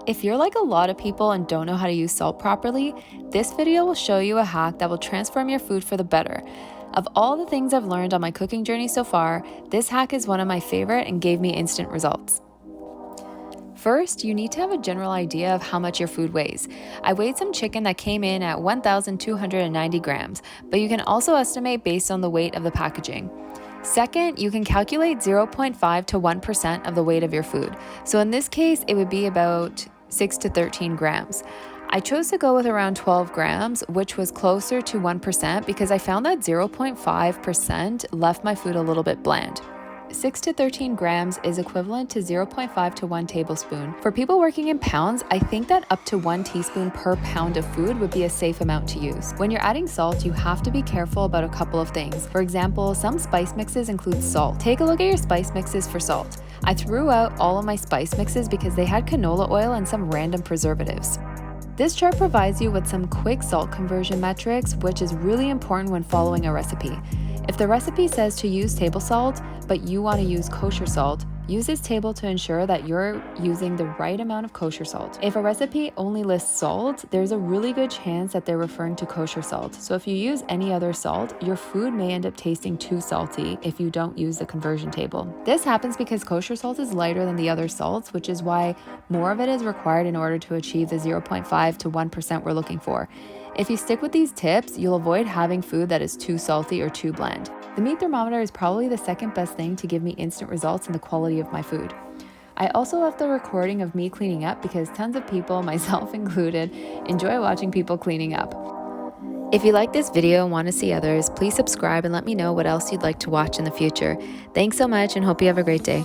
If you're like a lot of people and don't know how to use salt properly, this video will show you a hack that will transform your food for the better. Of all the things I've learned on my cooking journey so far, this hack is one of my favorite and gave me instant results. First, you need to have a general idea of how much your food weighs. I weighed some chicken that came in at 1,290 grams, but you can also estimate based on the weight of the packaging. Second, you can calculate 0.5 to 1% of the weight of your food. So in this case, it would be about 6 to 13 grams. I chose to go with around 12 grams, which was closer to 1% because I found that 0.5% left my food a little bit bland. 6 to 13 grams is equivalent to 0.5 to 1 tablespoon. For people working in pounds, I think that up to 1 teaspoon per pound of food would be a safe amount to use. When you're adding salt, you have to be careful about a couple of things. For example, some spice mixes include salt. Take a look at your spice mixes for salt. I threw out all of my spice mixes because they had canola oil and some random preservatives. This chart provides you with some quick salt conversion metrics, which is really important when following a recipe. If the recipe says to use table salt, but you want to use kosher salt, use this table to ensure that you're using the right amount of kosher salt. If a recipe only lists salt, there's a really good chance that they're referring to kosher salt. So if you use any other salt, your food may end up tasting too salty if you don't use the conversion table. This happens because kosher salt is lighter than the other salts, which is why more of it is required in order to achieve the 0.5 to 1% we're looking for. If you stick with these tips, you'll avoid having food that is too salty or too bland. The meat thermometer is probably the second best thing to give me instant results in the quality of my food. I also left the recording of me cleaning up because tons of people, myself included, enjoy watching people cleaning up. If you like this video and want to see others, please subscribe and let me know what else you'd like to watch in the future. Thanks so much and hope you have a great day.